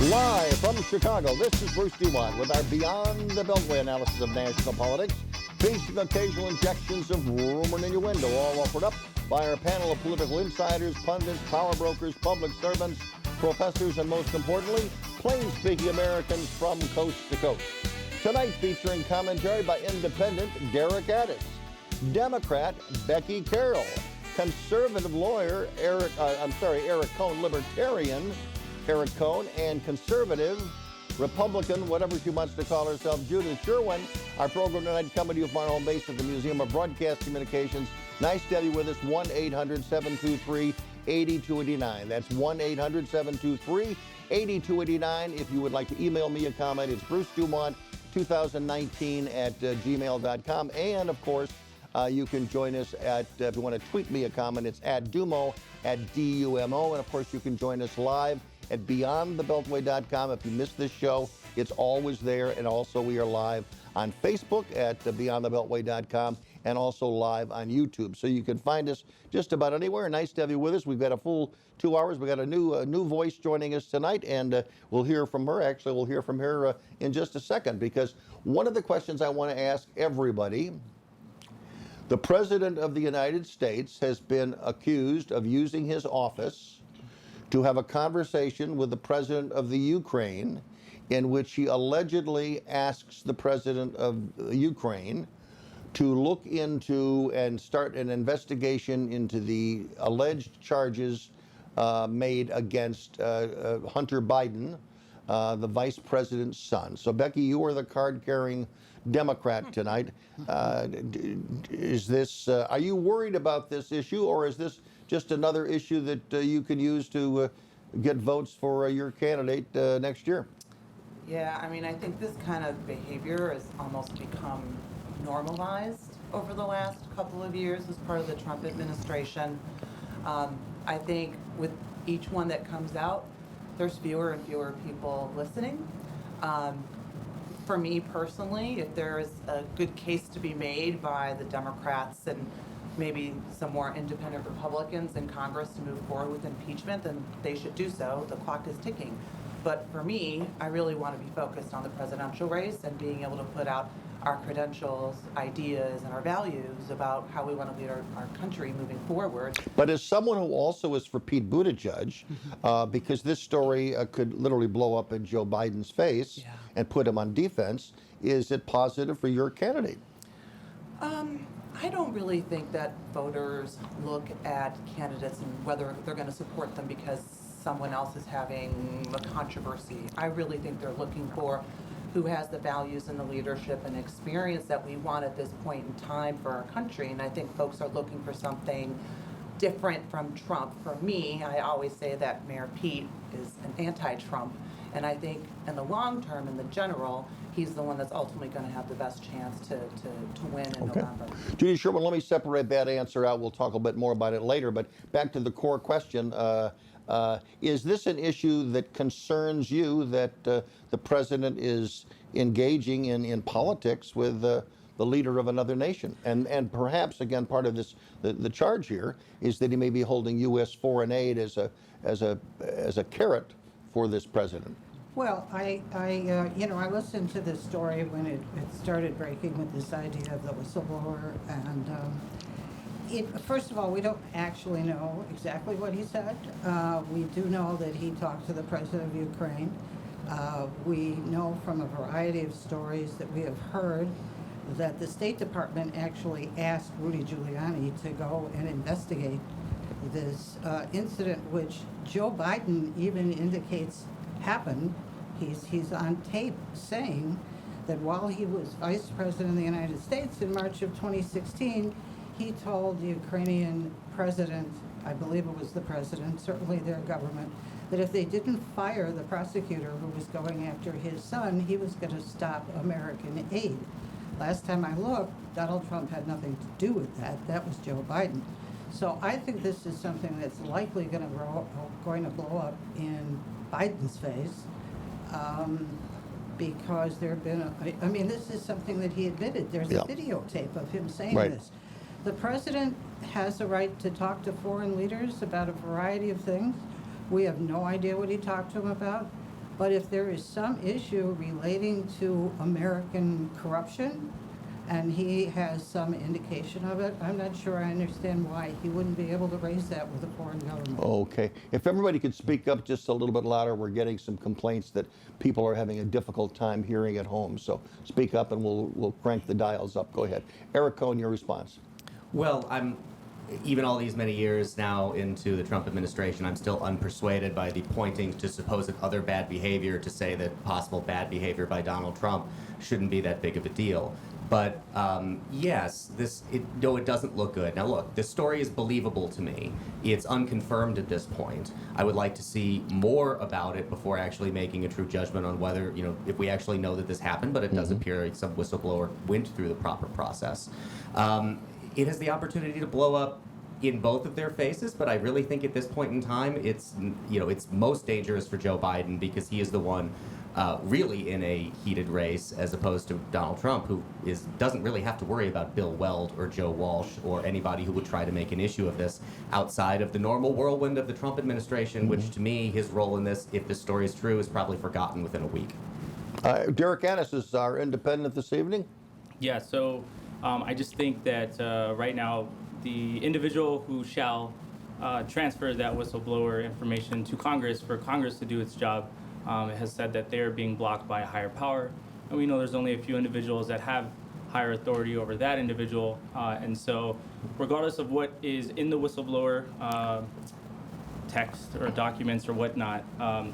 Live from Chicago, this is Bruce DuMont with our Beyond the Beltway analysis of national politics, featuring occasional injections of rumor in your window, all offered up by our panel of political insiders, pundits, power brokers, public servants, professors, and most importantly, plain-speaking Americans from coast to coast. Tonight featuring commentary by independent Derek Addis, Democrat Becky Carroll, conservative lawyer Eric Cohn, libertarian Eric Cohn, and conservative Republican, whatever she wants to call herself, Judith Sherwin. Our program tonight coming to you from our home base at the Museum of Broadcast Communications. Nice to have you with us. 1-800-723-8289. That's 1-800-723-8289. If you would like to email me a comment, it's brucedumont2019 at gmail.com. And, of course, you can join us at, if you want to tweet me a comment, it's at Dumo, at DUMO. And, of course, you can join us live at beyondthebeltway.com. If you missed this show, it's always there. And also we are live on Facebook at beyondthebeltway.com and also live on YouTube. So you can find us just about anywhere. Nice to have you with us. We've got a full 2 hours. We've got a new voice joining us tonight, and we'll hear from her. Actually, we'll hear from her in just a second, because one of the questions I want to ask everybody, the President of the United States has been accused of using his office to have a conversation with the President of the Ukraine, in which he allegedly asks the President of Ukraine to look into and start an investigation into the alleged charges made against Hunter Biden, the Vice President's son. So, Becky, you are the card-carrying Democrat tonight. Is this? Are you worried about this issue, or is this just another issue that you can use to get votes for your candidate next year? Yeah, I mean, I think this kind of behavior has almost become normalized over the last couple of years as part of the Trump administration. I think with each one that comes out, there's fewer and fewer people listening. For me personally, if there is a good case to be made by the Democrats and maybe some more independent Republicans in Congress to move forward with impeachment, then they should do so. The clock is ticking. But for me, I really want to be focused on the presidential race and being able to put out our credentials, ideas, and our values about how we want to lead our country moving forward. But as someone who also is for Pete Buttigieg, because this story could literally blow up in Joe Biden's face and put him on defense, is it positive for your candidate? I don't really think that voters look at candidates and whether they're going to support them because someone else is having a controversy. I really think they're looking for who has the values and the leadership and experience that we want at this point in time for our country. And I think folks are looking for something different from Trump. For me, I always say that Mayor Pete is an anti-Trump. And I think in the long term, in the general, he's the one that's ultimately going to have the best chance to win in November. Judy Sherman, let me separate that answer out. We'll talk a bit more about it later. But back to the core question. Is this an issue that concerns you, that the president is engaging in politics with the leader of another nation? And perhaps, again, part of this, the charge here is that he may be holding U.S. foreign aid as a carrot for this president. Well, I listened to this story when it started breaking with this idea of the whistleblower, and first of all, we don't actually know exactly what he said. We do know that he talked to the president of Ukraine. We know from a variety of stories that we have heard that the State Department actually asked Rudy Giuliani to go and investigate this incident, which Joe Biden even indicates happened. He's on tape saying that while he was vice president of the United States in March of 2016, he told the Ukrainian president, I believe it was the president, certainly their government, that if they didn't fire the prosecutor who was going after his son, he was going to stop American aid. Last time I looked, Donald Trump had nothing to do with that. That was Joe Biden. So I think this is something that's likely going to blow up in Biden's face, because there have been, this is something that he admitted. There's a videotape of him saying this. The president has a right to talk to foreign leaders about a variety of things. We have no idea what he talked to them about. But if there is some issue relating to American corruption, and he has some indication of it, I'm not sure I understand why he wouldn't be able to raise that with a foreign government. Okay. If everybody could speak up just a little bit louder, we're getting some complaints that people are having a difficult time hearing at home. So speak up and we'll crank the dials up. Go ahead. Eric Cohn, your response. Well, even all these many years now into the Trump administration, I'm still unpersuaded by the pointing to supposed other bad behavior to say that possible bad behavior by Donald Trump shouldn't be that big of a deal. But yes, it doesn't look good. Now look, this story is believable to me. It's unconfirmed at this point. I would like to see more about it before actually making a true judgment on whether, if we actually know that this happened, but it does appear like some whistleblower went through the proper process. It has the opportunity to blow up in both of their faces, but I really think at this point in time, it's most dangerous for Joe Biden because he is the one really in a heated race, as opposed to Donald Trump, who doesn't really have to worry about Bill Weld or Joe Walsh or anybody who would try to make an issue of this outside of the normal whirlwind of the Trump administration, which to me, his role in this, if this story is true, is probably forgotten within a week. Derek Annis is our independent this evening. Yeah, so I just think that right now, the individual who shall transfer that whistleblower information to Congress for Congress to do its job has said that they're being blocked by a higher power. And we know there's only a few individuals that have higher authority over that individual. And so regardless of what is in the whistleblower text or documents or whatnot,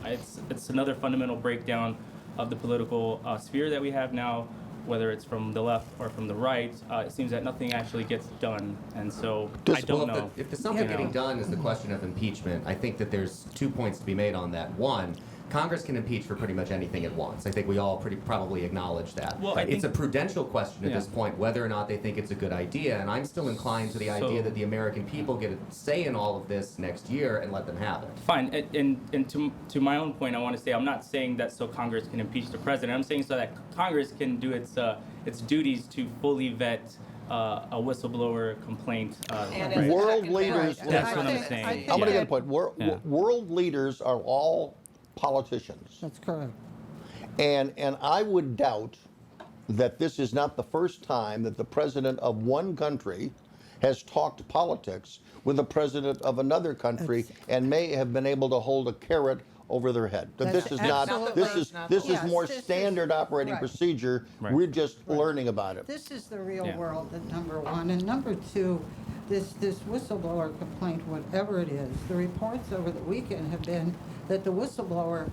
it's another fundamental breakdown of the political sphere that we have now, whether it's from the left or from the right. It seems that nothing actually gets done, and so I don't know. If the something getting done is the question of impeachment, I think that there's 2 points to be made on that. One, Congress can impeach for pretty much anything at once. I think we all probably acknowledge that. Well, it's a prudential question at Yeah. this point whether or not they think it's a good idea, and I'm still inclined to the idea that the American people get a say in all of this next year and let them have it. Fine, and to my own point, I want to say I'm not saying that so Congress can impeach the president. I'm saying so that Congress can do its duties to fully vet a whistleblower complaint. And World leaders. That's what I'm saying. I'm going to Yeah. get a point. World leaders are all politicians. That's correct. And I would doubt that this is not the first time that the president of one country has talked politics with the president of another country and may have been able to hold a carrot over their head. That this is not. This is more standard operating procedure. Right. We're just learning about it. This is the real Yeah. world, at number one. And number two, this whistleblower complaint, whatever it is, the reports over the weekend have been that the whistleblower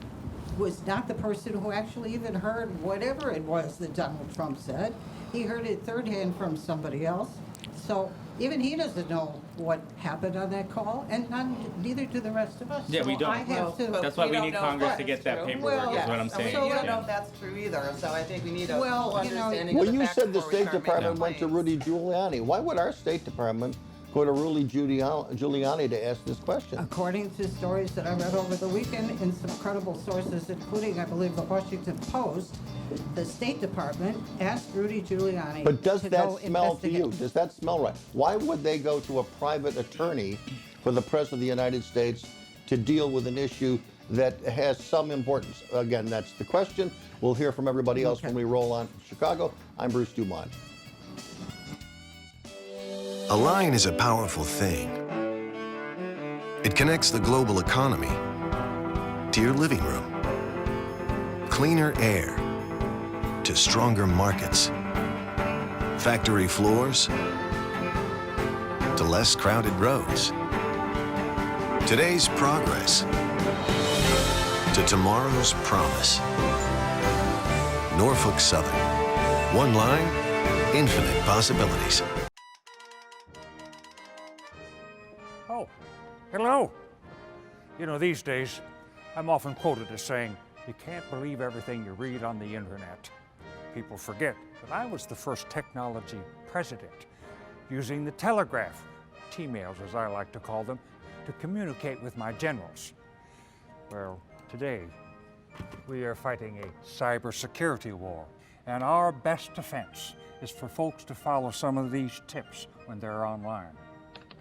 was not the person who actually even heard whatever it was that Donald Trump said. He heard it third hand from somebody else. So even he doesn't know what happened on that call, and neither do the rest of us. Yeah, So we don't. I have to. That's why we need don't know if Congress to that get is that true. paperwork, Well, is what I'm yes, saying. we don't Yeah. know if that's true either, so I think we need a Well, full you know, understanding Well, of the you facts said the before we State start making Department went to claims. Rudy Giuliani. Why would our State Department go to Rudy Giuliani to ask this question? According to stories that I read over the weekend in some credible sources, including, I believe, the Washington Post, the State Department asked Rudy Giuliani But does to that go smell to you? investigate. Does that smell right? Why would they go to a private attorney for the President of the United States to deal with an issue that has some importance? Again, that's the question. We'll hear from everybody else when we roll on from Chicago. I'm Bruce DuMont. A line is a powerful thing. It connects the global economy to your living room. Cleaner air to stronger markets. Factory floors to less crowded roads. Today's progress to tomorrow's promise. Norfolk Southern. One line, infinite possibilities. Oh, hello. You know, these days, I'm often quoted as saying, you can't believe everything you read on the internet. People forget that I was the first technology president, using the telegraph, T-mails as I like to call them, to communicate with my generals. Well, today, we are fighting a cybersecurity war, and our best defense is for folks to follow some of these tips when they're online.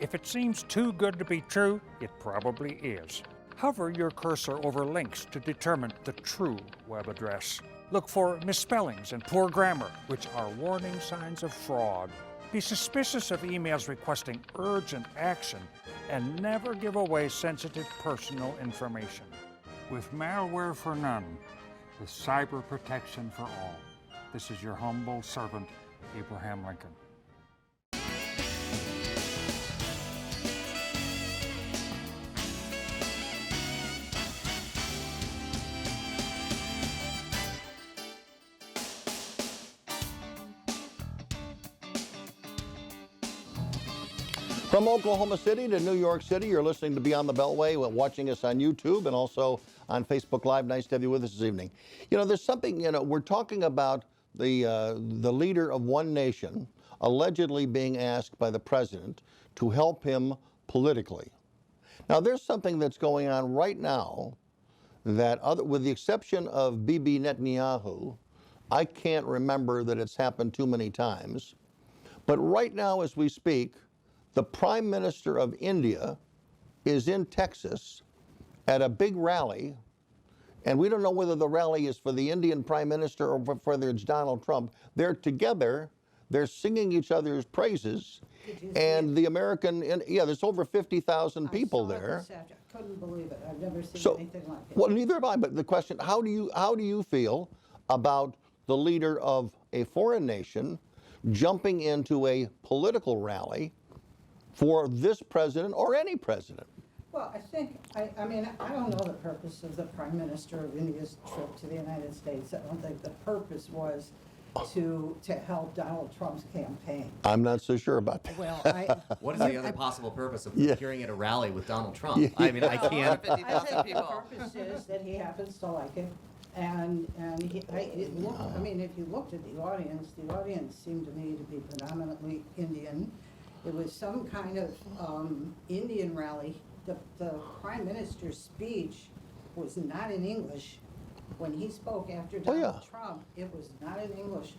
If it seems too good to be true, it probably is. Hover your cursor over links to determine the true web address. Look for misspellings and poor grammar, which are warning signs of fraud. Be suspicious of emails requesting urgent action, and never give away sensitive personal information. With malware for none, with cyber protection for all. This is your humble servant, Abraham Lincoln. From Oklahoma City to New York City, you're listening to Beyond the Beltway, watching us on YouTube and also on Facebook Live. Nice to have you with us this evening. You know, there's something, we're talking about the leader of one nation allegedly being asked by the president to help him politically. Now, there's something that's going on right now that, with the exception of Bibi Netanyahu, I can't remember that it's happened too many times. But right now, as we speak, the Prime Minister of India is in Texas at a big rally, and we don't know whether the rally is for the Indian Prime Minister or whether it's Donald Trump. They're together, they're singing each other's praises, and the American, there's over 50,000 people there. I couldn't believe it. I've never seen anything like it. Well, neither have I, but the question, how do you feel about the leader of a foreign nation jumping into a political rally for this president or any president? Well, I mean, I don't know the purpose of the Prime Minister of India's trip to the United States. I don't think the purpose was to help Donald Trump's campaign. I'm not so sure about that. Well, What is the other possible purpose of Yeah. appearing at a rally with Donald Trump? I mean, I can't. I think the purpose is that he happens to like it. And I mean, if you looked at the audience seemed to me to be predominantly Indian. It was some kind of Indian rally. The Prime Minister's speech was not in English. When he spoke after Donald Trump, it was not in English.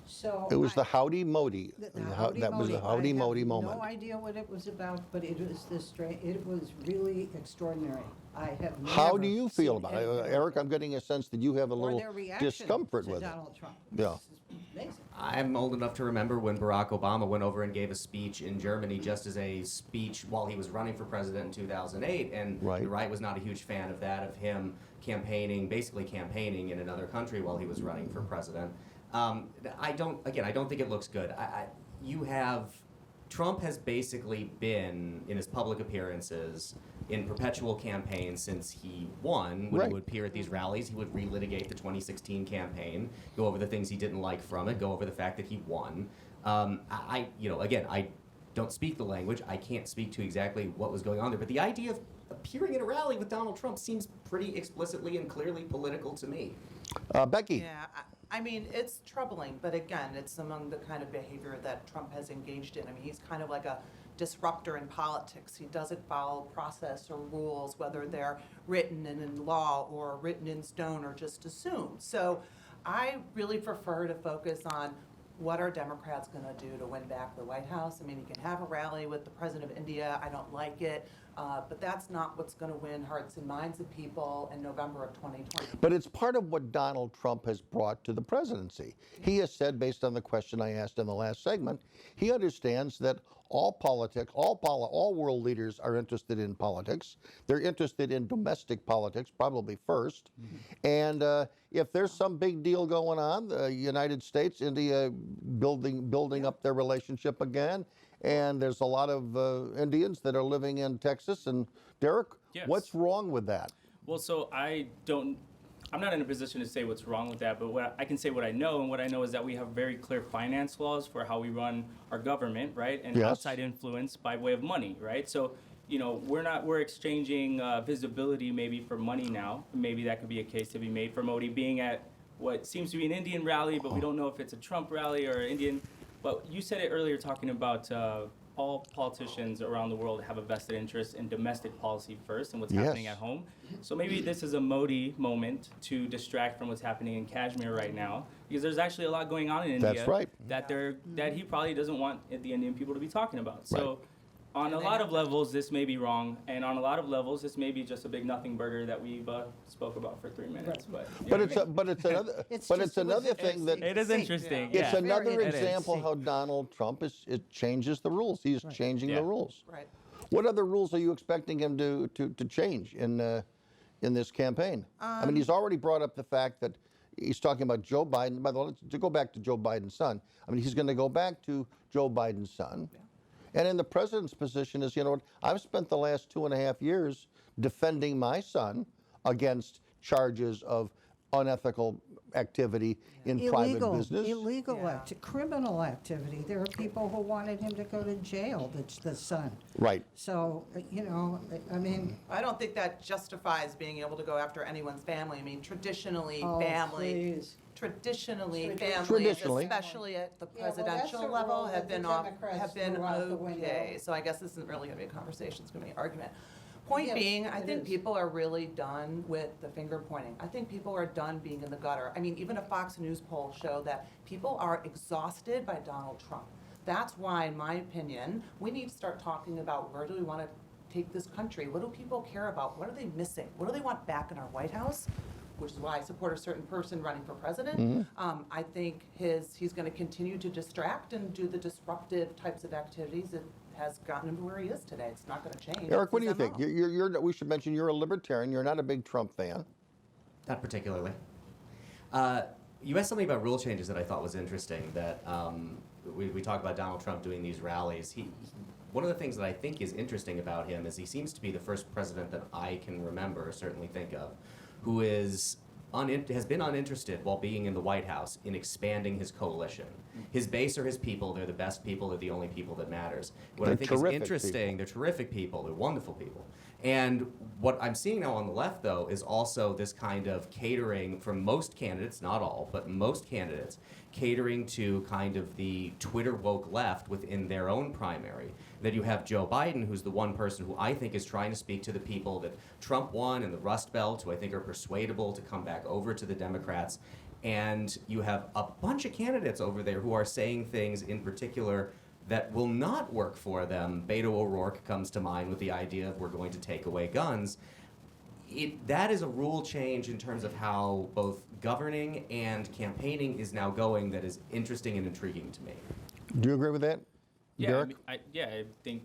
So it was the Howdy Modi. That was the Howdy Modi moment. No idea what it was about, but it was it was really extraordinary. I have never How do you feel seen about it? anything Eric, like I'm getting a sense that you have a or little their reaction discomfort to with it. Donald Trump. Yeah. It's amazing. I'm old enough to remember when Barack Obama went over and gave a speech in Germany just as a speech while he was running for president in 2008, and the right was not a huge fan of that, of him basically campaigning in another country while he was running for president. I don't think it looks good. Trump has basically been, in his public appearances, in perpetual campaigns since he won. When he would appear at these rallies, he would relitigate the 2016 campaign, go over the things he didn't like from it, go over the fact that he won. I don't speak the language. I can't speak to exactly what was going on there, but the idea of appearing at a rally with Donald Trump seems pretty explicitly and clearly political to me. Becky. Yeah, I mean, it's troubling, but again, it's among the kind of behavior that Trump has engaged in. I mean, he's kind of like a disruptor in politics. He doesn't follow process or rules, whether they're written in law or written in stone or just assumed. So I really prefer to focus on what are Democrats going to do to win back the White House. I mean, you can have a rally with the president of India. I don't like it. But that's not what's going to win hearts and minds of people in November of 2020. But it's part of what Donald Trump has brought to the presidency. He has said, based on the question I asked in the last segment, he understands that all world leaders are interested in politics. They're interested in domestic politics, probably first. And if there's some big deal going on, the United States, India building up their relationship again, and there's a lot of Indians that are living in Texas. And Derek, what's wrong with that? Well, so I'm not in a position to say what's wrong with that, but I can say what I know, and what I know is that we have very clear finance laws for how we run our government, right? And outside influence by way of money, right? So, we're exchanging visibility maybe for money now. Maybe that could be a case to be made for Modi being at what seems to be an Indian rally, but we don't know if it's a Trump rally or Indian. But you said it earlier talking about all politicians around the world have a vested interest in domestic policy first and what's happening at home. So maybe this is a Modi moment to distract from what's happening in Kashmir right now, because there's actually a lot going on in India That's right. that he probably doesn't want the Indian people to be talking about. So On And a they lot have of to- levels, this may be wrong, and on a lot of levels, this may be just a big nothing burger that we've spoke about for 3 minutes. But But it's another It's but just- it's another thing that it is See, interesting. yeah. it's Yeah. another Very example interesting. how Donald Trump it changes the rules. He's changing Yeah. the rules. Right. What other rules are you expecting him to change in this campaign? I mean, he's already brought up the fact that he's talking about Joe Biden. By the way, to go back to Joe Biden's son, I mean, he's going to go back to Joe Biden's son. And in the president's position is, you know what, I've spent the last 2.5 years defending my son against charges of unethical activity in private business. Illegal, Yeah. criminal activity. There are people who wanted him to go to jail, the son. Right. So, you know, I mean, I don't think that justifies being able to go after anyone's family. I mean, traditionally, oh, family, please. traditionally, Traditionally. especially at the Yeah, well, that's presidential a level, rule have that been the Democrats have been threw out the window. okay. So I guess this isn't really going to be a conversation. It's going to be an argument. Point Yes, being, I it think is. people are really done with the finger pointing. I think people are done being in the gutter. I mean, even a Fox News poll showed that people are exhausted by Donald Trump. That's why, in my opinion, we need to start talking about where do we want to take this country? What do people care about? What are they missing? What do they want back in our White House? Which is why I support a certain person running for president. I think he's going to continue to distract and do the disruptive types of activities that has gotten him to where he is today. It's not going to change. Eric, It's what do you his think? MO. We should mention you're a libertarian. You're not a big Trump fan. Not particularly. You asked something about rule changes that I thought was interesting. That we talk about Donald Trump doing these rallies. One of the things that I think is interesting about him is he seems to be the first president that I can remember, or certainly think of, who has been uninterested while being in the White House in expanding his coalition. His base are his people. They're the best people. They're the only people that matters. What They're I think is terrific interesting, people. they're terrific people. They're wonderful people. And what I'm seeing now on the left, though, is also this kind of catering from most candidates, not all, but most candidates, catering to kind of the Twitter woke left within their own primary. That you have Joe Biden, who's the one person who I think is trying to speak to the people that Trump won in the Rust Belt, who I think are persuadable to come back over to the Democrats. And you have a bunch of candidates over there who are saying things in particular that will not work for them. Beto O'Rourke comes to mind with the idea of we're going to take away guns. That is a rule change in terms of how both governing and campaigning is now going that is interesting and intriguing to me. Do you agree with that, Yeah, Derek? I think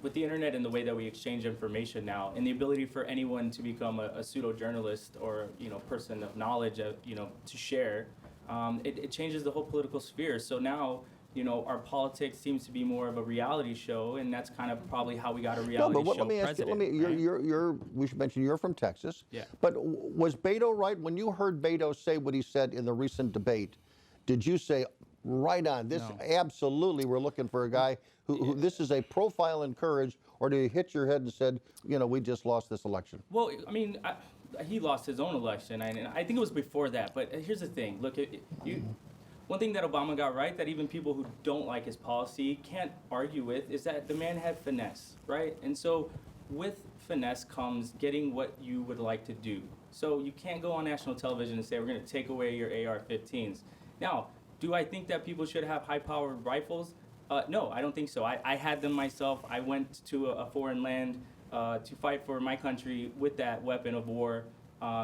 with the internet and the way that we exchange information now, and the ability for anyone to become a pseudo journalist or person of knowledge, to share, it changes the whole political sphere. So now, our politics seems to be more of a reality show, and that's kind of probably how we got a No, reality but show let me ask you. president. right? We should mention you're from Texas. Yeah. But was Beto right when you heard Beto say what he said in the recent debate? Did you say, right on? This No. absolutely. We're looking for a guy who this is a profile in courage, or did you hit your head and said, we just lost this election? Well, I mean, he lost his own election, and I think it was before that. But here's the thing: look, one thing that Obama got right, that even people who don't like his policy can't argue with, is that the man had finesse, right? And so, with finesse comes getting what you would like to do. So you can't go on national television and say we're going to take away your AR-15s. Now, do I think that people should have high-powered rifles? No, I don't think so. I had them myself. I went to a foreign land to fight for my country with that weapon of war.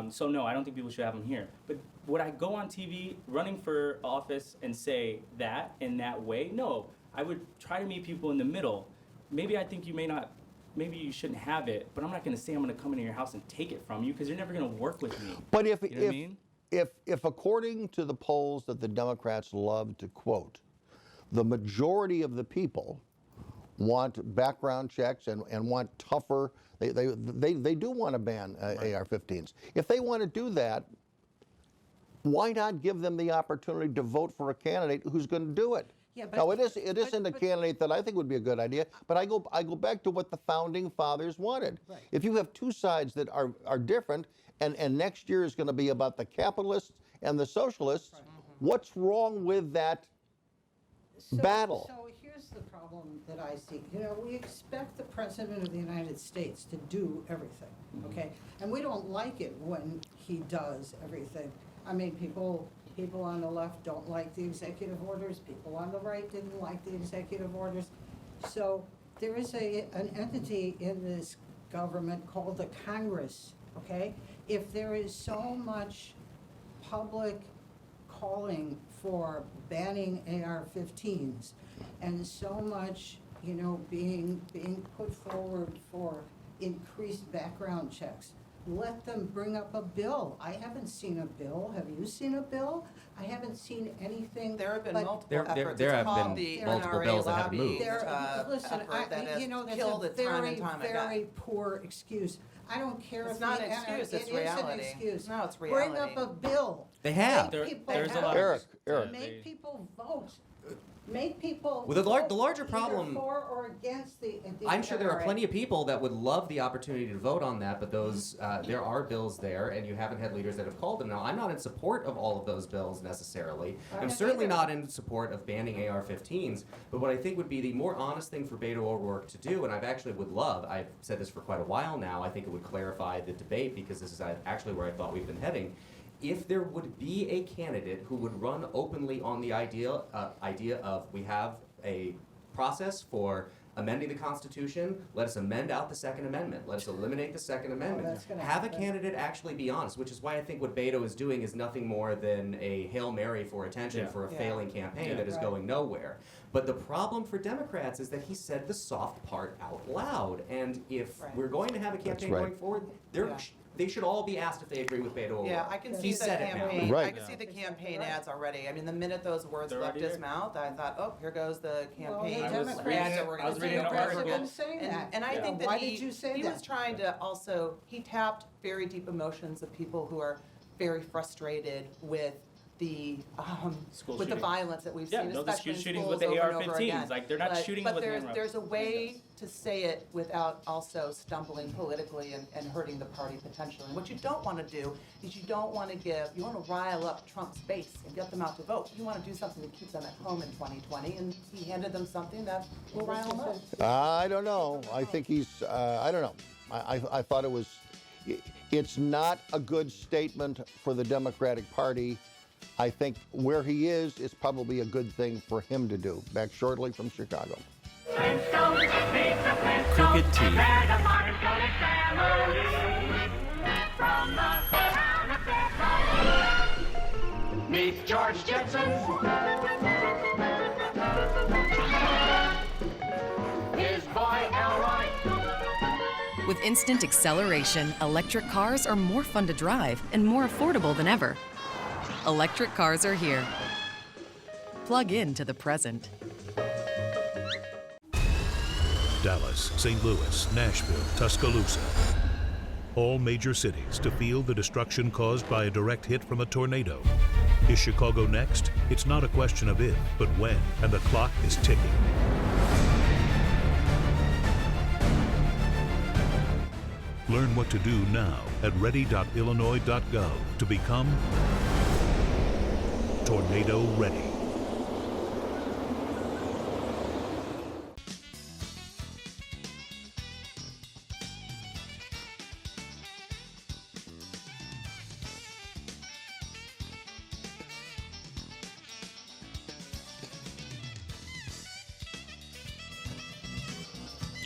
So no, I don't think people should have them here. But would I go on TV running for office and say that in that way? No, I would try to meet people in the middle. Maybe I think maybe you shouldn't have it, but I'm not going to say I'm going to come into your house and take it from you because you're never going to work with me. But if You know what I mean? if according to the polls that the Democrats love to quote, the majority of the people want background checks and want tougher. They do want to ban AR-15s. If they want to do that, why not give them the opportunity to vote for a candidate who's going to do it? Yeah, but- now it isn't a but- candidate that I think would be a good idea. But I go back to what the founding fathers wanted. Right. If you have two sides that are different, and next year is going to be about the capitalists and the socialists, what's wrong with that battle? So here's the problem that I see. We expect the President of the United States to do everything, okay? And we don't like it when he does everything. I mean, people on the left don't like the executive orders. People on the right didn't like the executive orders. So there is an entity in this government called the Congress, okay? If there is so much public calling for banning AR-15s and so much, you know, being put forward for increased background checks, let them bring up a bill. I haven't seen a bill. Have you seen a bill? I haven't seen anything. There have been but multiple There- efforts. there It's have called been the multiple NRA bills that haven't lobbying, moved. Listen, effort that has you know, that's killed a it time very, and time very again. poor excuse. I don't care It's if not the an excuse, it's It is reality. an excuse. No, it's Bring reality. up a bill. They have. Make people There's a vote. lot. Eric, of, Eric. Make people vote. Make people. Well, the vote larger either problem- for or against the I'm sure there are NRA. plenty of people that would love the opportunity to vote on that, but those there are bills there, and you haven't had leaders that have called them. Now, I'm not in support of all of those bills necessarily. I'm not certainly either. not in support of banning AR-15s, but what I think would be the more honest thing for Beto O'Rourke to do, and I've actually would love, I've said this for quite a while now, I think it would clarify the debate, because this is actually where I thought we've been heading. If there would be a candidate who would run openly on the idea of we have a process for amending the Constitution, let us amend out the Second Amendment. Let us eliminate the Second Amendment. that's gonna Have a happen. candidate actually be honest, which is why I think what Beto is doing is nothing more than a Hail Mary for attention Yeah. for a Yeah. failing campaign Yeah. that is Right. going nowhere. But the problem for Democrats is that he said the soft part out loud. And if Right. we're going to have a campaign right. going forward, Yeah. they should all be asked if they agree with Beto O'Rourke. Yeah, I can see He the said it now. campaign, Right. I can see the campaign ads already. I mean, the minute those words They're left already his there. mouth, I thought, oh, here goes the campaign. the ads Democrats- that we're I gonna was see reading an over article. again. saying And- that. And I Yeah. think that Why did you say he that? was trying to also, he tapped very deep emotions of people who are very frustrated with the School with the shootings. violence that we've Yeah, seen, no, the especially in shootings schools with the over and over AR-15s, again. like, they're not shooting but with there's handguns. there's a way to say it without also stumbling politically and hurting the party potentially. And what you don't want to do is you want to rile up Trump's base and get them out to vote. You want to do something to keep them at home in 2020, and he handed them something that will rile them up. I don't know. I think he's, I don't know. I thought it was, it's not a good statement for the Democratic Party. I think where he is probably a good thing for him to do. Back shortly from Chicago. Crooked teeth. Meet George Jetson. His boy Elroy. With instant acceleration, electric cars are more fun to drive and more affordable than ever. Electric cars are here. Plug in to the present. Dallas, St. Louis, Nashville, Tuscaloosa. All major cities to feel the destruction caused by a direct hit from a tornado. Is Chicago next? It's not a question of if, but when, and the clock is ticking. Learn what to do now at ready.illinois.gov to become tornado ready.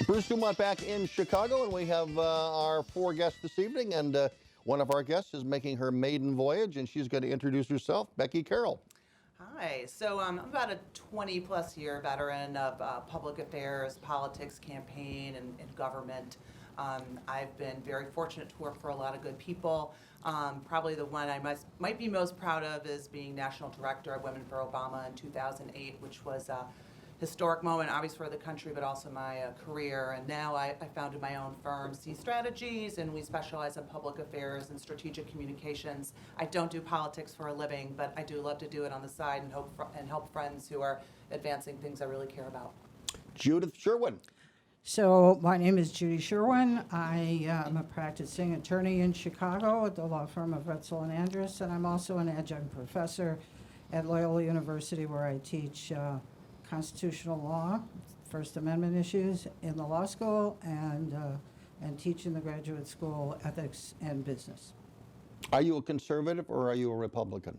Bruce DuMont back in Chicago, and we have our four guests this evening, and one of our guests is making her maiden voyage, and she's going to introduce herself, Becky Carroll. Hi, so I'm about a 20-plus year veteran of public affairs, politics, campaign, and government. I've been very fortunate to work for a lot of good people. Probably the one I might be most proud of is being National Director of Women for Obama in 2008, which was a historic moment, obviously for the country, but also my career. And now I founded my own firm, C Strategies, and we specialize in public affairs and strategic communications. I don't do politics for a living, but I do love to do it on the side and help friends who are advancing things I really care about. Judith Sherwin. So my name is Judy Sherwin. I am a practicing attorney in Chicago at the law firm of Retzel and Andrus, and I'm also an adjunct professor at Loyola University, where I teach constitutional law, First Amendment issues in the law school, and teach in the graduate school ethics and business. Are you a conservative or are you a Republican?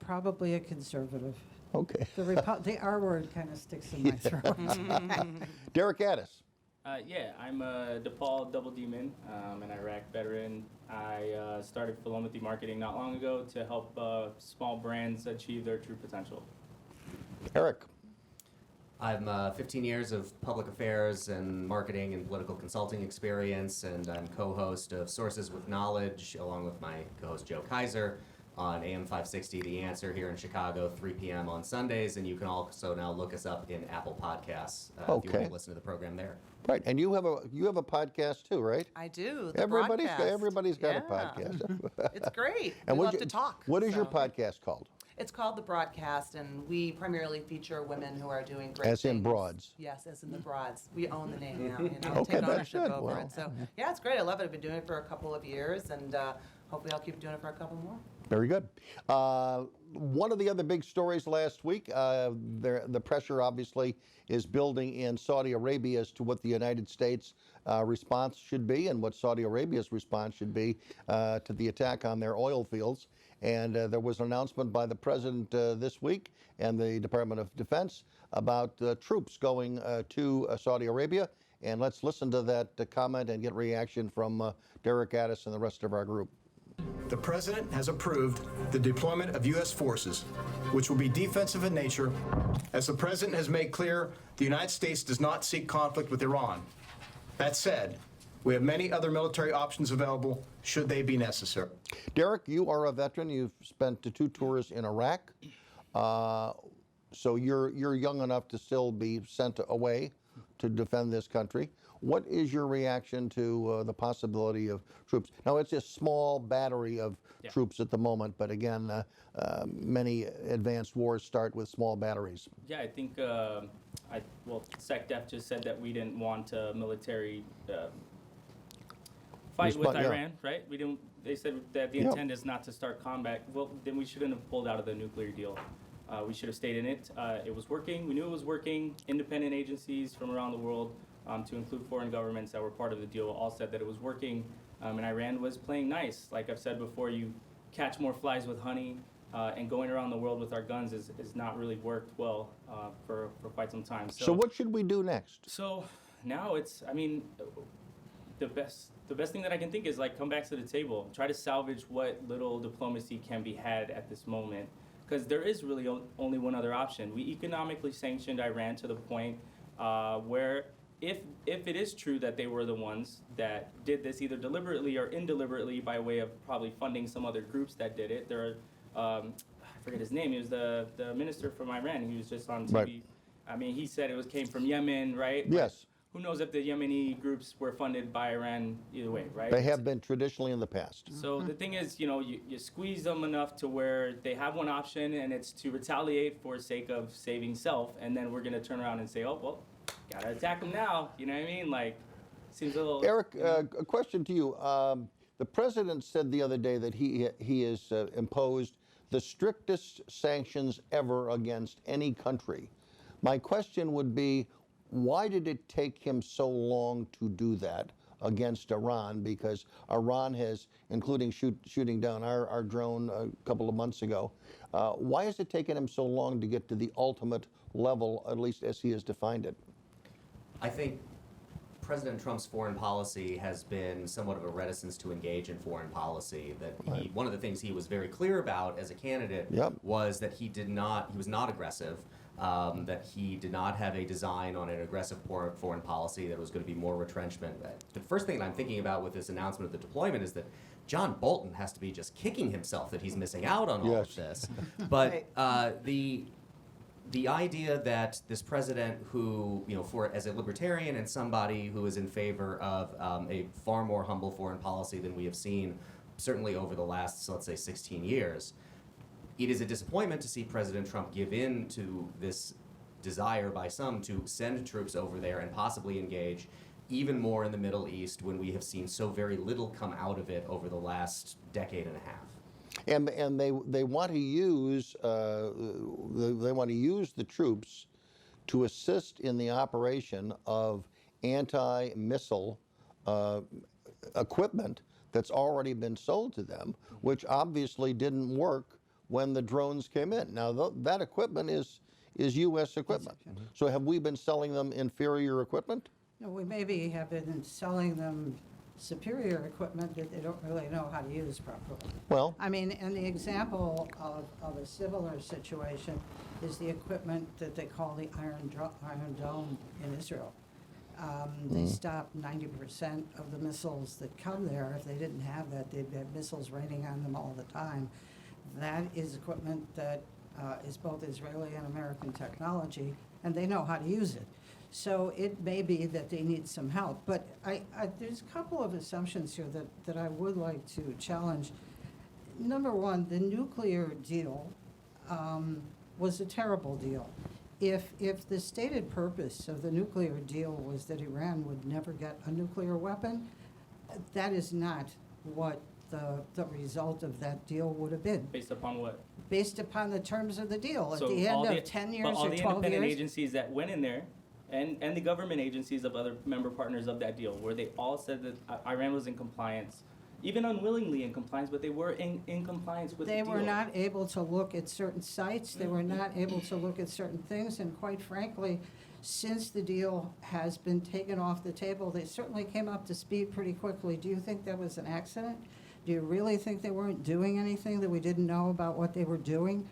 Probably a conservative. Okay. The R word kind of sticks in my throat. Derek Addis. Yeah, I'm a DePaul double demon, an Iraq veteran. I started Philomathy Marketing not long ago to help small brands achieve their true potential. Eric. I'm 15 years of public affairs and marketing and political consulting experience, and I'm co-host of Sources with Knowledge, along with my co-host Joe Kaiser, on AM 560 The Answer here in Chicago, 3 p.m. on Sundays, and you can also now look us up in Apple Podcasts if you want to listen to the program there. Right, and you have a podcast too, right? I do. The Everybody's broadcast. got a podcast. It's great. And we love to talk. What is your so. podcast called? It's called The Broadcast, and we primarily feature women who are doing great As in things. broads. Yes, as in the broads. We own the name now, Okay, take that's ownership good. over Wow. it. So, yeah, it's great. I love it. I've been doing it for a couple of years, and hopefully I'll keep doing it for a couple more. Very good. One of the other big stories last week, the pressure obviously is building in Saudi Arabia as to what the United States response should be and what Saudi Arabia's response should be to the attack on their oil fields. And there was an announcement by the president this week and the Department of Defense about troops going to Saudi Arabia. And let's listen to that comment and get reaction from Derek Addis and the rest of our group. The President has approved the deployment of U.S. forces, which will be defensive in nature. As the President has made clear, the United States does not seek conflict with Iran. That said, we have many other military options available should they be necessary. Derek, you are a veteran. You've spent 2 tours in Iraq. So you're young enough to still be sent away to defend this country. What is your reaction to the possibility of troops? Now, it's a small battery of troops at the moment, but again, many advanced wars start with small batteries. Yeah, I think, SecDef just said that we didn't want a military fight with Iran, right? We didn't. They said that the intent is not to start combat. Well, then we shouldn't have pulled out of the nuclear deal. We should have stayed in it. It was working. We knew it was working. Independent agencies from around the world, to include foreign governments that were part of the deal, all said that it was working. And Iran was playing nice. Like I've said before, you catch more flies with honey. And going around the world with our guns is not really worked well for quite some time. So what should we do next? So now it's, the best thing that I can think is like come back to the table, try to salvage what little diplomacy can be had at this moment, because there is really only one other option. We economically sanctioned Iran to the point where if it is true that they were the ones that did this either deliberately or indeliberately by way of probably funding some other groups that did it, there are, I forget his name, he was the minister from Iran, he was just on TV. Right. He said it came from Yemen, right? Yes. Who knows if the Yemeni groups were funded by Iran either way, right? They have been traditionally in the past. So the thing is, you squeeze them enough to where they have one option, and it's to retaliate for sake of saving self, and then we're going to turn around and say, oh, well, got to attack them now. You know what I mean? Like, seems a little... Eric, a question to you. The president said the other day that he has imposed the strictest sanctions ever against any country. My question would be, why did it take him so long to do that against Iran? Because Iran has, including shooting down our drone a couple of months ago, why has it taken him so long to get to the ultimate level, at least as he has defined it? I think President Trump's foreign policy has been somewhat of a reticence to engage in foreign policy. That one of the things he was very clear about as a candidate was that he was not aggressive. That he did not have a design on an aggressive foreign policy, that was going to be more retrenchment. The first thing that I'm thinking about with this announcement of the deployment is that John Bolton has to be just kicking himself that he's missing out on all of this. But the idea that this president who, as a libertarian and somebody who is in favor of a far more humble foreign policy than we have seen, certainly over the last, let's say, 16 years, it is a disappointment to see President Trump give in to this desire by some to send troops over there and possibly engage even more in the Middle East when we have seen so very little come out of it over the last decade and a half. And they want to use the troops to assist in the operation of anti-missile equipment that's already been sold to them, which obviously didn't work when the drones came in. Now, that equipment is U.S. equipment. So have we been selling them inferior equipment? We maybe have been selling them superior equipment that they don't really know how to use properly. Well, I mean, and the example of a similar situation is the equipment that they call the Iron Dome in Israel. They stopped 90% of the missiles that come there. If they didn't have that, they'd have missiles raining on them all the time. That is equipment that is both Israeli and American technology, and they know how to use it. So it may be that they need some help. But there's a couple of assumptions here that I would like to challenge. Number one, the nuclear deal was a terrible deal. If the stated purpose of the nuclear deal was that Iran would never get a nuclear weapon, that is not what the result of that deal would have been. Based upon what? Based upon the terms of the deal. At So the all end of 10 years but all or the 12 independent years. agencies that went in there, and the government agencies of other member partners of that deal, where they all said that Iran was in compliance, even unwillingly in compliance, but they were in compliance with the They deal. were not able to look at certain sites, they were not able to look at certain things, and quite frankly, since the deal has been taken off the table, they certainly came up to speed pretty quickly. Do you think that was an accident? Do you really think they weren't doing anything, that we didn't know about what they were doing?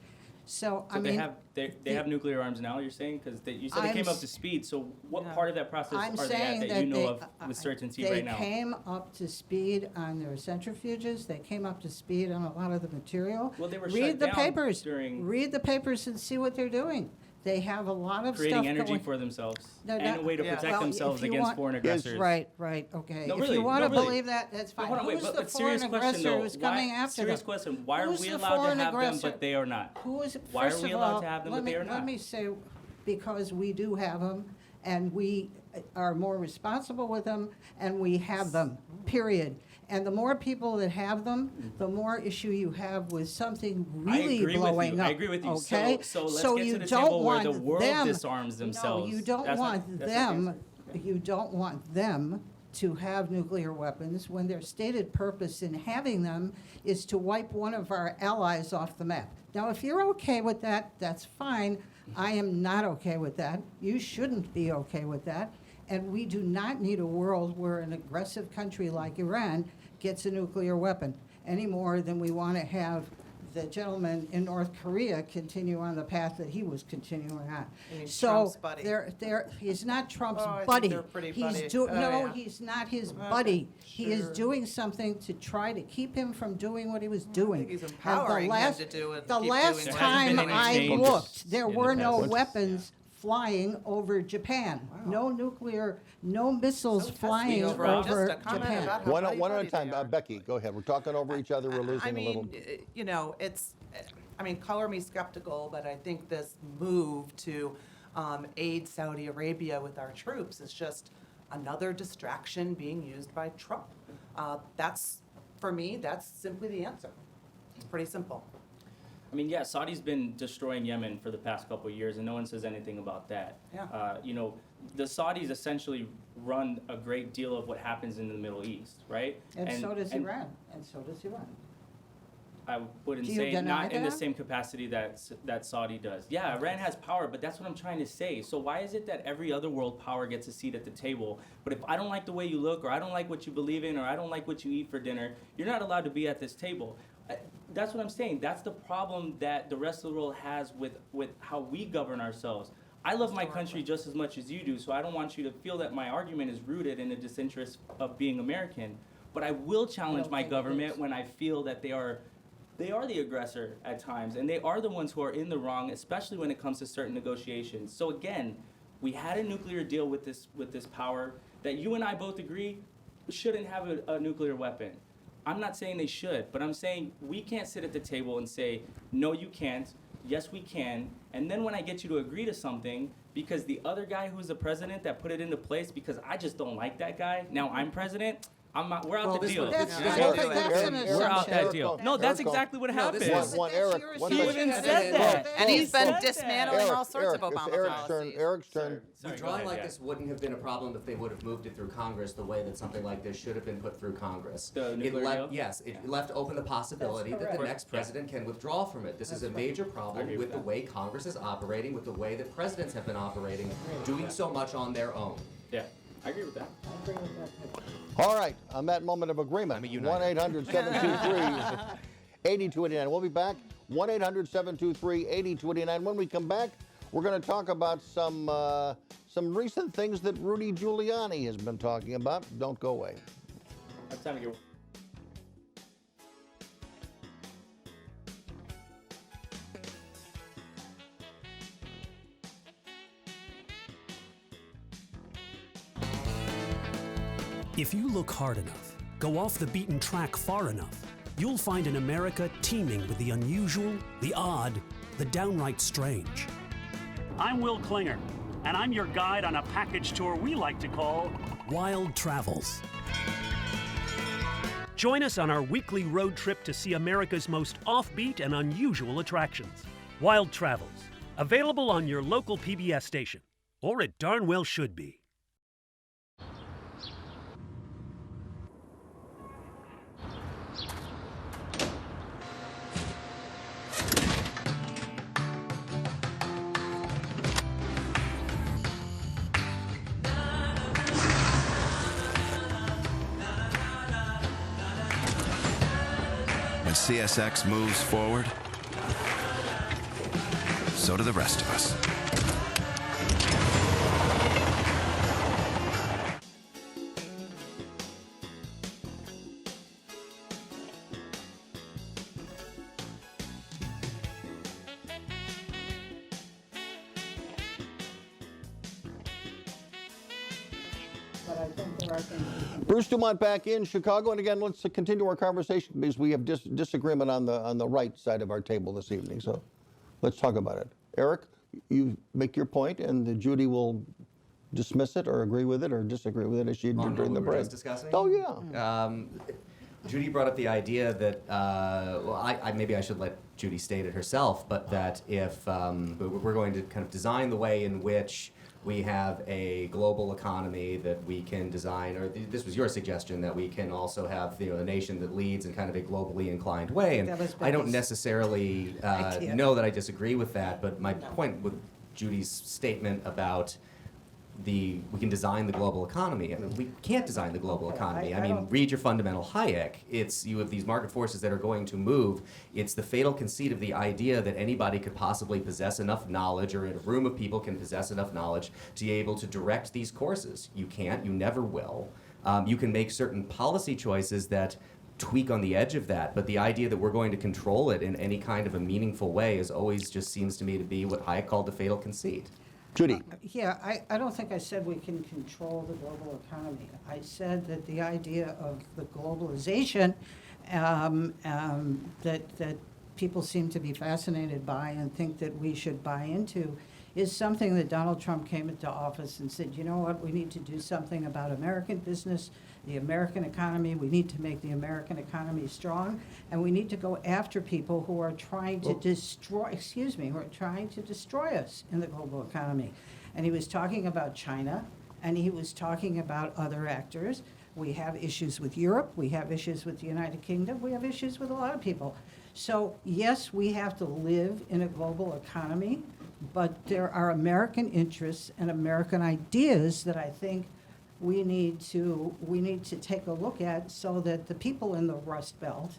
So, I mean. They have nuclear arms now, you're saying? Because you said they came up to speed, so what part of that process I'm are they saying at that you know of with certainty right now? They came up to speed on their centrifuges, they came up to speed on a lot of the material. Well, they were Read shut the down papers. during- Read the papers and see what they're doing. They have a lot of stuff Creating energy going. for themselves, No, and a way to yeah. protect Well, themselves if you against want- foreign aggressors. Right, okay. No, If really, you want to no, really. believe that, that's fine. Hold on, wait, Who's but the serious foreign question aggressor though. who's coming after Serious them? question. Why are Who's we the allowed to foreign have them, aggressor? but they are not? Who is, Why are first we of allowed all, to have them, let but me- they are not? Let me say, because we do have them, and we are more responsible with them, and we have them, period. And the more people that have them, the more issue you have with something really blowing up. I agree with you. Okay? So let's So get you to the don't table where want the world them- disarms themselves. No, you don't That's not- want that's not the them, answer. you don't want them to have nuclear weapons when their stated purpose in having them is to wipe one of our allies off the map. Now, if you're okay with that, that's fine. I am not okay with that. You shouldn't be okay with that. And we do not need a world where an aggressive country like Iran gets a nuclear weapon any more than we want to have the gentleman in North Korea continue on the path that he was continuing on. You mean So Trump's buddy. he's not Trump's Oh, I think buddy. they're pretty He's buddy. do, Oh, no, yeah. he's not his Okay, buddy. He is sure. doing something to try to keep him from doing what he was doing. he's And the empowering him last- to do it, The keep last doing what time he's doing. I Changes looked, there in the were no past. weapons flying over Japan. No nuclear, no missiles So testy flying over over just a comment Japan. about how One at a buddy-buddy time. they are. Becky, go ahead. We're talking over each other. We're losing I a little. mean, you know, color me skeptical, but I think this move to aid Saudi Arabia with our troops is just another distraction being used by Trump. For me, that's simply the answer. It's pretty simple. I mean, yeah, Saudi's been destroying Yemen for the past couple of years, and no one says anything about that. Yeah. You know, the Saudis essentially run a great deal of what happens in the Middle East, right? And so does Iran, and so does Iran. I wouldn't Do you say deny not in the that? same capacity that Saudi does. Yeah, Iran has power, but that's what I'm trying to say. So why is it that every other world power gets a seat at the table, but if I don't like the way you look, or I don't like what you believe in, or I don't like what you eat for dinner, you're not allowed to be at this table? That's what I'm saying. That's the problem that the rest of the world has with how we govern ourselves. I love my country just as much as you do, so I don't want you to feel that my argument is rooted in the disinterest of being American. But I will challenge my think it government is. when I feel that they are the aggressor at times, and they are the ones who are in the wrong, especially when it comes to certain negotiations. So again, we had a nuclear deal with this power that you and I both agree shouldn't have a nuclear weapon. I'm not saying they should, but I'm saying we can't sit at the table and say, no, you can't, yes, we can, and then when I get you to agree to something, because the other guy who's the president that put it into place, because I just don't like that guy, now I'm president, we're out the deal. That's, Yeah. I don't think Eric, that's an Eric, assumption. We're out that Eric, deal. Eric, No, that's Eric, exactly what No, this happened. is- One, Eric, one He second. even said that. And he's been said that. dismantling all sorts of Obama it's Eric's turn. policies. Eric's turn. Sorry, go Withdrawing ahead, like yeah. this wouldn't have been a problem if they would have moved it through Congress the way that something like this should have been put through Congress. The It nuclear left, deal? yes, it left open the possibility that the correct. next president can withdraw from it. This is a major I problem agree with with the that. way Congress is operating, with the way that presidents have been operating, doing so much on their own. Yeah. I agree with that. I agree with that too. All right, on that moment of agreement, 1-800-723-8289. We'll be back, 1-800-723-8289. When we come back, we're going to talk about some recent things that Rudy Giuliani has been talking about. Don't go away. That's time to get. If you look hard enough, go off the beaten track far enough, you'll find an America teeming with the unusual, the odd, the downright strange. I'm Will Klinger, and I'm your guide on a package tour we like to call Wild Travels. Join us on our weekly road trip to see America's most offbeat and unusual attractions. Wild Travels, available on your local PBS station, or it darn well should be. When CSX moves forward, so do the rest of us. But I think there are things we can Bruce DuMont back in Chicago, and again, let's continue our conversation because we have disagreement on the right side of our table this evening. So, let's talk about it. Eric, you make your point, and Judy will dismiss it or agree with it or disagree with it as she did during the we were break. just discussing? Oh yeah. Judy brought up the idea that, maybe I should let Judy state it herself, but that if we're going to kind of design the way in which we have a global economy that we can design, or this was your suggestion, that we can also have a nation that leads in kind of a globally inclined way. And I don't necessarily know that I disagree with that, but my point with Judy's statement about we can design the global economy. I mean, we can't design the global economy. I mean, read your fundamental Hayek. You have these market forces that are going to move. It's the fatal conceit of the idea that anybody could possibly possess enough knowledge, or in a room of people can possess enough knowledge to be able to direct these courses. You can't. You never will. You can make certain policy choices that tweak on the edge of that, but the idea that we're going to control it in any kind of a meaningful way is always just seems to me to be what Hayek called the fatal conceit. Judy. Yeah, I don't think I said we can control the global economy. I said that the idea of the globalization that people seem to be fascinated by and think that we should buy into is something that Donald Trump came into office and said, you know what, we need to do something about American business, the American economy. We need to make the American economy strong, and we need to go after people who are trying to destroy us in the global economy. And he was talking about China, and he was talking about other actors. We have issues with Europe, we have issues with the United Kingdom, we have issues with a lot of people. So yes, we have to live in a global economy, but there are American interests and American ideas that I think we need to take a look at, so that the people in the Rust Belt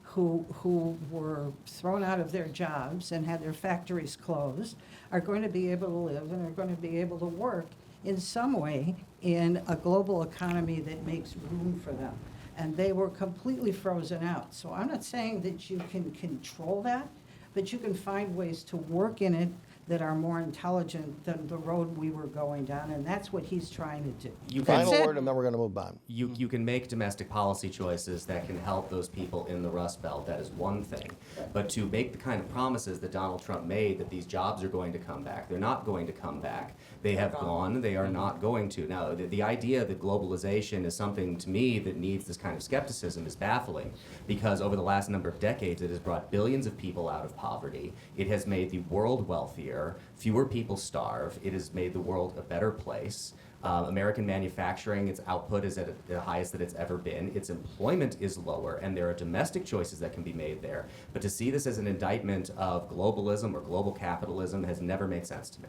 who were thrown out of their jobs and had their factories closed are going to be able to live and are going to be able to work in some way in a global economy that makes room for them. And they were completely frozen out. So I'm not saying that you can control that, but you can find ways to work in it that are more intelligent than the road we were going down, and that's what he's trying to do. Final word, and then we're going to move on. You can make domestic policy choices that can help those people in the Rust Belt. That is one thing. But to make the kind of promises that Donald Trump made, that these jobs are going to come back, they're not going to come back. They have gone, they are not going to. Now, the idea that globalization is something, to me, that needs this kind of skepticism is baffling, because over the last number of decades, it has brought billions of people out of poverty. It has made the world wealthier. Fewer people starve. It has made the world a better place. American manufacturing, its output is at the highest that it's ever been. Its employment is lower, and there are domestic choices that can be made there. But to see this as an indictment of globalism or global capitalism has never made sense to me.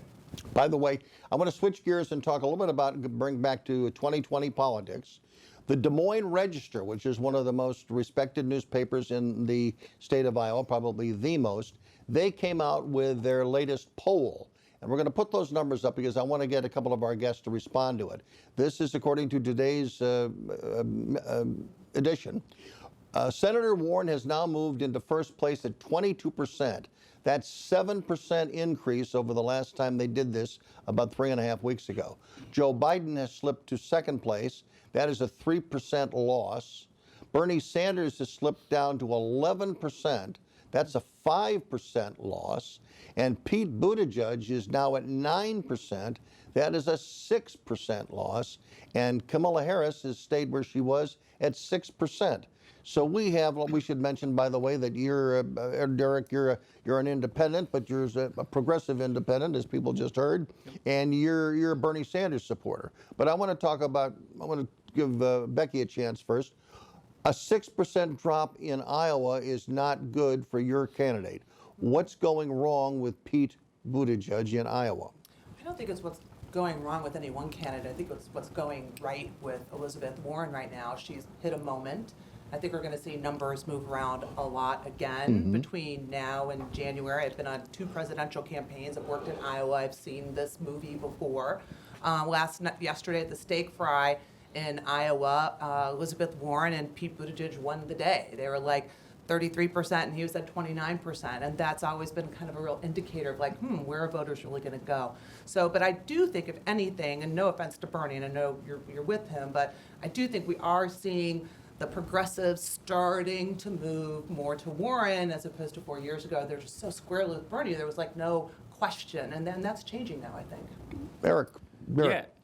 By the way, I want to switch gears and talk a little bit about, bring back to 2020 politics. The Des Moines Register, which is one of the most respected newspapers in the state of Iowa, probably the most, they came out with their latest poll. And we're going to put those numbers up because I want to get a couple of our guests to respond to it. This is according to today's edition. Senator Warren has now moved into first place at 22%. That's 7% increase over the last time they did this about 3.5 weeks ago. Joe Biden has slipped to second place. That is a 3% loss. Bernie Sanders has slipped down to 11%. That's a 5% loss. And Pete Buttigieg is now at 9%. That is a 6% loss. And Kamala Harris has stayed where she was at 6%. So we should mention, by the way, that you're, Derek, you're an independent, but you're a progressive independent, as people just heard, and you're a Bernie Sanders supporter. But I want to give Becky a chance first. A 6% drop in Iowa is not good for your candidate. What's going wrong with Pete Buttigieg in Iowa? I don't think it's what's going wrong with any one candidate. I think it's what's going right with Elizabeth Warren right now. She's hit a moment. I think we're going to see numbers move around a lot again between now and January. I've been on 2 presidential campaigns. I've worked in Iowa. I've seen this movie before. Yesterday at the steak fry in Iowa, Elizabeth Warren and Pete Buttigieg won the day. They were like 33% and he was at 29%. And that's always been kind of a real indicator of like, where are voters really going to go? So, but I do think if anything, and no offense to Bernie, and I know you're with him, but I do think we are seeing the progressives starting to move more to Warren as opposed to 4 years ago. They're just so squarely with Bernie. There was like no question. And then that's changing now, I think. Eric.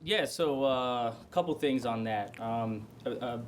Yeah. So a couple things on that.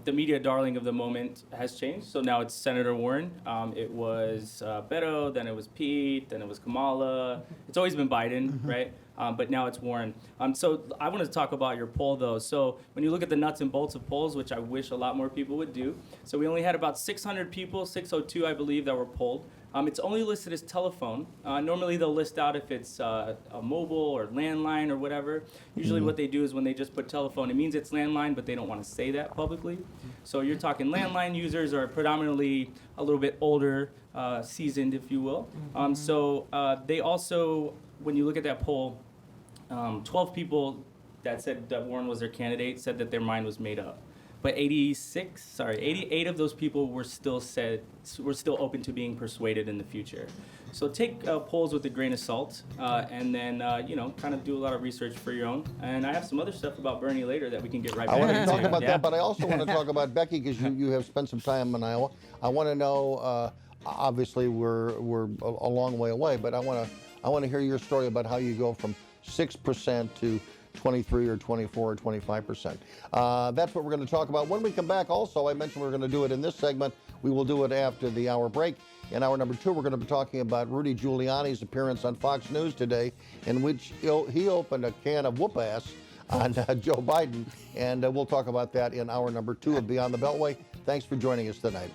The media darling of the moment has changed. So now it's Senator Warren. It was Beto, then it was Pete, then it was Kamala. It's always been Biden, right? But now it's Warren. So I want to talk about your poll, though. So when you look at the nuts and bolts of polls, which I wish a lot more people would do, so we only had about 600 people, 602, I believe, that were polled. It's only listed as telephone. Normally they'll list out if it's a mobile or landline or whatever. Usually what they do is when they just put telephone, it means it's landline, but they don't want to say that publicly. So you're talking landline users are predominantly a little bit older, seasoned, if you will. So they also, when you look at that poll, 12 people that said that Warren was their candidate said that their mind was made up. But 88 of those people were still open to being persuaded in the future. So take polls with a grain of salt, and then kind of do a lot of research for your own. And I have some other stuff about Bernie later that we can get right back into. I want to talk about that, but I also want to talk about Becky because you have spent some time in Iowa. I want to know. Obviously, we're a long way away, but I want to hear your story about how you go from 6% to 23 or 24 or 25%. That's what we're going to talk about. When we come back, also, I mentioned we're going to do it in this segment. We will do it after the hour break. In hour number 2, we're going to be talking about Rudy Giuliani's appearance on Fox News today, in which he opened a can of whoop-ass on Joe Biden, and we'll talk about that in hour number 2 of Beyond the Beltway. Thanks for joining us tonight.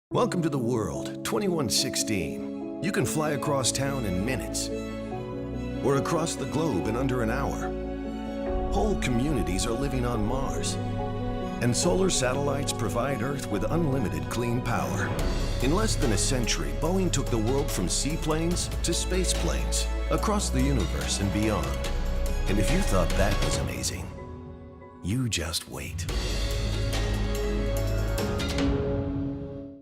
Welcome to the world, 2116. You can fly across town in minutes, or across the globe in under an hour. Whole communities are living on Mars, and solar satellites provide Earth with unlimited clean power. In less than a century, Boeing took the world from seaplanes to space planes, across the universe and beyond. And if you thought that was amazing, you just wait.